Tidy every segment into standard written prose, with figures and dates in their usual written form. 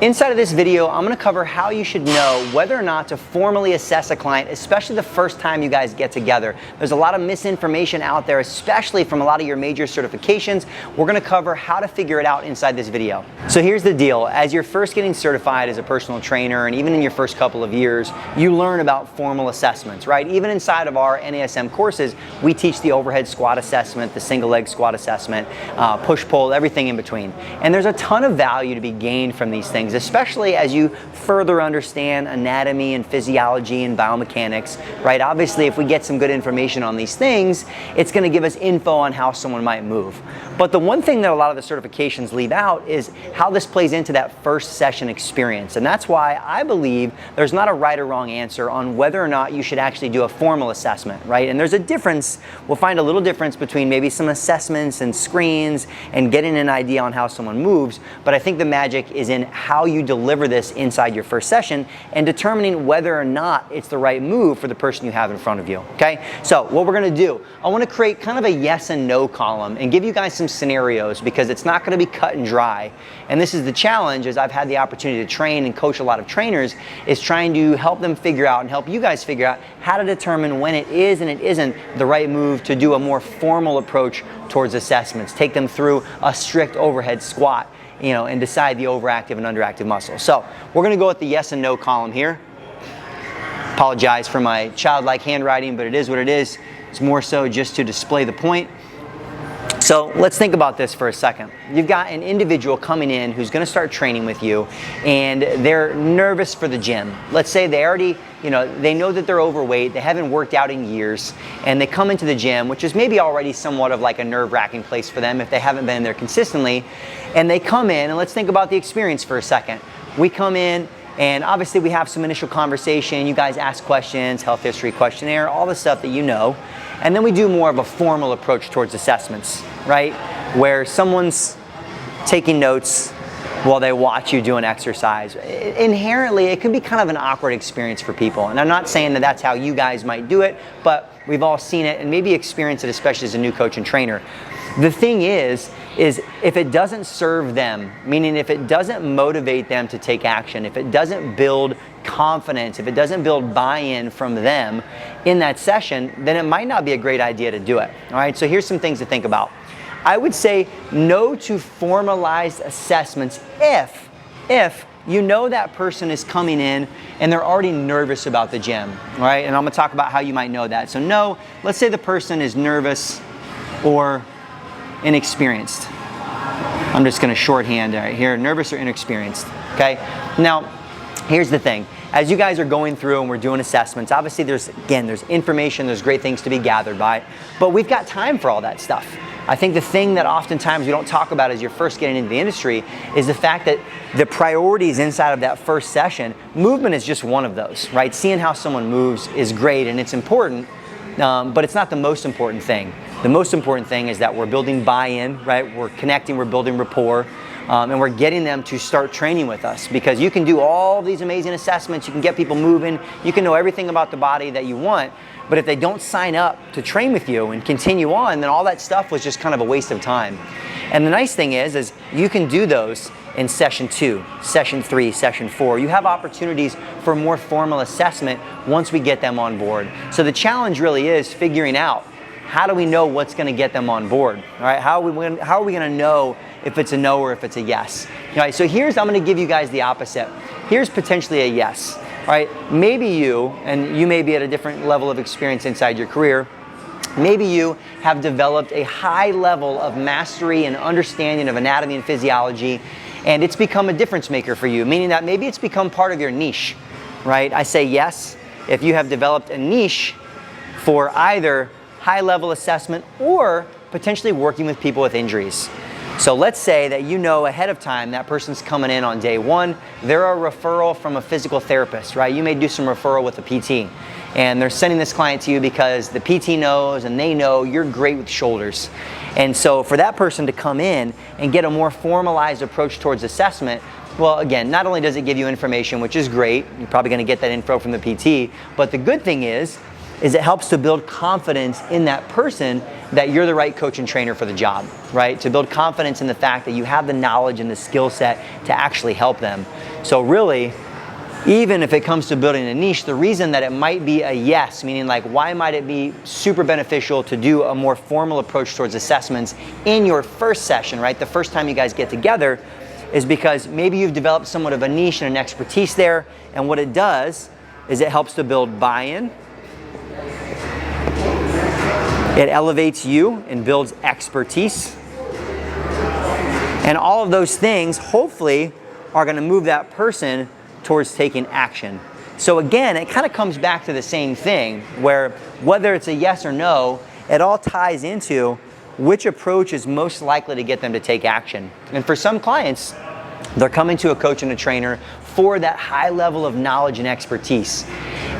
Inside of this video, I'm going to cover how you should know whether or not to formally assess a client, especially the first time you guys get together. There's a lot of misinformation out there, especially from a lot of your major certifications. We're going to cover how to figure it out inside this video. So here's the deal. As you're first getting certified as a personal trainer, and even in your first couple of years, you learn about formal assessments, right? Even inside of our NASM courses, we teach the overhead squat assessment, the single leg squat assessment, push-pull, everything in between. And there's a ton of value to be gained from these things, especially as you further understand anatomy and physiology and biomechanics, right? Obviously, if we get some good information on these things, it's going to give us info on how someone might move. But the one thing that a lot of the certifications leave out is how this plays into that first session experience. And that's why I believe there's not a right or wrong answer on whether or not you should actually do a formal assessment, right? And there's a difference, we'll find a little difference between maybe some assessments and screens and getting an idea on how someone moves. But I think the magic is in how you deliver this inside your first session and determining whether or not it's the right move for the person you have in front of you, okay? So what we're gonna do, I wanna create kind of a yes and no column and give you guys some scenarios because it's not gonna be cut and dry. And this is the challenge, as I've had the opportunity to train and coach a lot of trainers, is trying to help them figure out and help you guys figure out how to determine when it is and it isn't the right move to do a more formal approach towards assessments. Take them through a strict overhead squat, and decide the overactive and underactive muscles. So we're gonna go with the yes and no column here. Apologize for my childlike handwriting, but it is what it is. It's more so just to display the point. So let's think about this for a second. You've got an individual coming in who's gonna start training with you and they're nervous for the gym. Let's say they already, they know that they're overweight, they haven't worked out in years, and they come into the gym, which is maybe already somewhat of like a nerve-wracking place for them if they haven't been there consistently. And they come in, and let's think about the experience for a second. We come in, and obviously we have some initial conversation, you guys ask questions, health history questionnaire, all the stuff that you know. And then we do more of a formal approach towards assessments, right? Where someone's taking notes while they watch you do an exercise. Inherently, it can be kind of an awkward experience for people. And I'm not saying that that's how you guys might do it, but we've all seen it and maybe experienced it, especially as a new coach and trainer. The thing is if it doesn't serve them, meaning if it doesn't motivate them to take action, if it doesn't build confidence, if it doesn't build buy-in from them in that session, then it might not be a great idea to do it. All right, so here's some things to think about. I would say no to formalized assessments if you know that person is coming in and they're already nervous about the gym, all right? And I'm gonna talk about how you might know that. So no, let's say the person is nervous or inexperienced. I'm just gonna shorthand right here, nervous or inexperienced, okay? Now, here's the thing. As you guys are going through and we're doing assessments, obviously there's information, there's great things to be gathered by, but we've got time for all that stuff. I think the thing that oftentimes we don't talk about as you're first getting into the industry is the fact that the priorities inside of that first session, movement is just one of those, right? Seeing how someone moves is great and it's important, but it's not the most important thing. The most important thing is that we're building buy-in, right? We're connecting, we're building rapport, and we're getting them to start training with us, because you can do all these amazing assessments, you can get people moving, you can know everything about the body that you want, but if they don't sign up to train with you and continue on, then all that stuff was just kind of a waste of time. And the nice thing is you can do those in session 2, session 3, session 4. You have opportunities for more formal assessment once we get them on board. So the challenge really is figuring out, how do we know what's gonna get them on board? All right, how are we gonna know if it's a no or if it's a yes? All right, so I'm gonna give you guys the opposite. Here's potentially a yes, all right? Maybe you, and you may be at a different level of experience inside your career, maybe you have developed a high level of mastery and understanding of anatomy and physiology, and it's become a difference maker for you, meaning that maybe it's become part of your niche, right? I say yes if you have developed a niche for either high-level assessment or potentially working with people with injuries. So let's say that you know ahead of time that person's coming in on day one, they're a referral from a physical therapist, right? You may do some referral with a PT, and they're sending this client to you because the PT knows and they know you're great with shoulders. And so for that person to come in and get a more formalized approach towards assessment, well, again, not only does it give you information, which is great, you're probably gonna get that info from the PT, but the good thing is it helps to build confidence in that person that you're the right coach and trainer for the job, right? To build confidence in the fact that you have the knowledge and the skill set to actually help them. So really, even if it comes to building a niche, the reason that it might be a yes, meaning like why might it be super beneficial to do a more formal approach towards assessments in your first session, right? The first time you guys get together, is because maybe you've developed somewhat of a niche and an expertise there, and what it does is it helps to build buy-in. It elevates you and builds expertise. And all of those things, hopefully, are gonna move that person towards taking action. So again, it kind of comes back to the same thing, where whether it's a yes or no, it all ties into which approach is most likely to get them to take action. And for some clients, they're coming to a coach and a trainer for that high level of knowledge and expertise.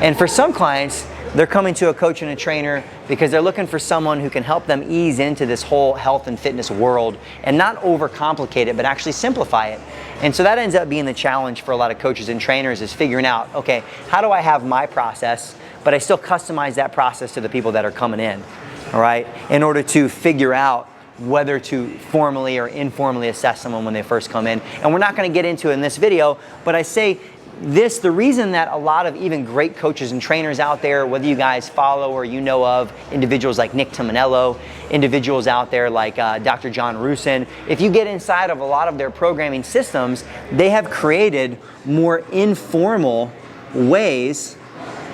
And for some clients, they're coming to a coach and a trainer because they're looking for someone who can help them ease into this whole health and fitness world and not overcomplicate it, but actually simplify it. And so that ends up being the challenge for a lot of coaches and trainers, is figuring out, okay, how do I have my process, but I still customize that process to the people that are coming in, all right, in order to figure out whether to formally or informally assess someone when they first come in. And we're not gonna get into it in this video, but I say this, the reason that a lot of even great coaches and trainers out there, whether you guys follow or you know of individuals like Nick Timonello, individuals out there like Dr. John Rusin, if you get inside of a lot of their programming systems, they have created more informal ways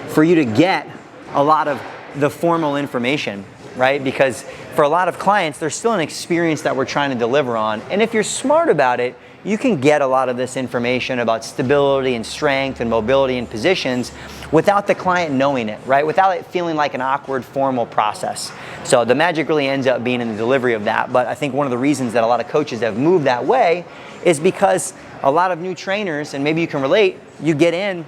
for you to get a lot of the formal information, right? Because for a lot of clients, there's still an experience that we're trying to deliver on. And if you're smart about it, you can get a lot of this information about stability and strength and mobility and positions without the client knowing it, right? Without it feeling like an awkward formal process. So the magic really ends up being in the delivery of that. But I think one of the reasons that a lot of coaches have moved that way is because a lot of new trainers, and maybe you can relate, you get in,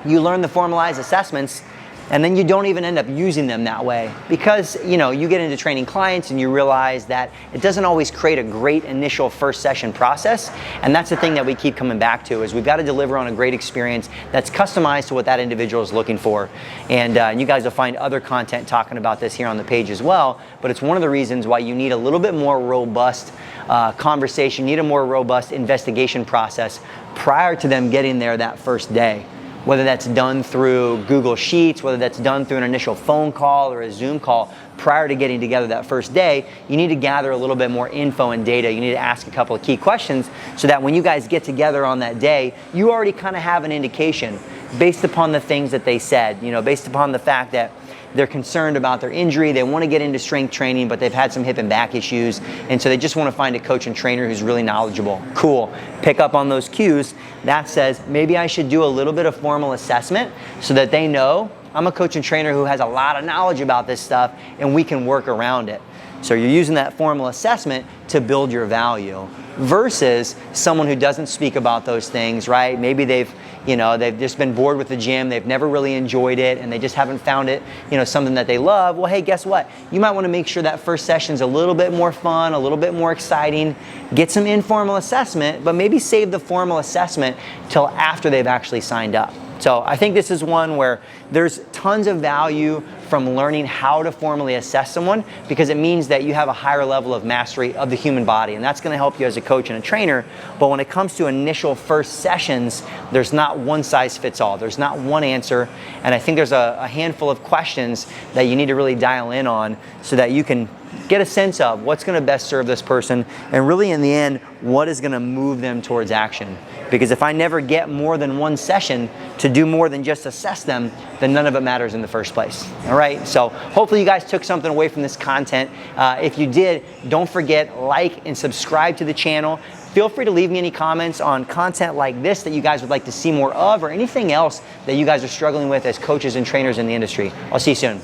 you learn the formalized assessments, and then you don't even end up using them that way, because you get into training clients and you realize that it doesn't always create a great initial first session process. And that's the thing that we keep coming back to, is we've got to deliver on a great experience that's customized to what that individual is looking for. And you guys will find other content talking about this here on the page as well, but it's one of the reasons why you need a little bit more robust conversation, you need a more robust investigation process prior to them getting there that first day. Whether that's done through Google Sheets, whether that's done through an initial phone call or a Zoom call prior to getting together that first day, you need to gather a little bit more info and data. You need to ask a couple of key questions so that when you guys get together on that day, you already kind of have an indication based upon the things that they said, based upon the fact that they're concerned about their injury, they want to get into strength training, but they've had some hip and back issues, and so they just want to find a coach and trainer who's really knowledgeable. Cool. Pick up on those cues. That says, maybe I should do a little bit of formal assessment so that they know I'm a coach and trainer who has a lot of knowledge about this stuff, and we can work around it. So you're using that formal assessment to build your value versus someone who doesn't speak about those things, right? Maybe they've just been bored with the gym, they've never really enjoyed it, and they just haven't found it, something that they love. Well, hey, guess what? You might want to make sure that first session's a little bit more fun, a little bit more exciting, get some informal assessment, but maybe save the formal assessment till after they've actually signed up. So I think this is one where there's tons of value from learning how to formally assess someone, because it means that you have a higher level of mastery of the human body, and that's going to help you as a coach and a trainer. But when it comes to initial first sessions, there's not one size fits all. There's not one answer, and I think there's a handful of questions that you need to really dial in on so that you can get a sense of what's going to best serve this person, and really in the end, what is going to move them towards action. Because if I never get more than one session to do more than just assess them, then none of it matters in the first place. All right, so hopefully you guys took something away from this content. If you did, don't forget, like and subscribe to the channel. Feel free to leave me any comments on content like this that you guys would like to see more of, or anything else that you guys are struggling with as coaches and trainers in the industry. I'll see you soon.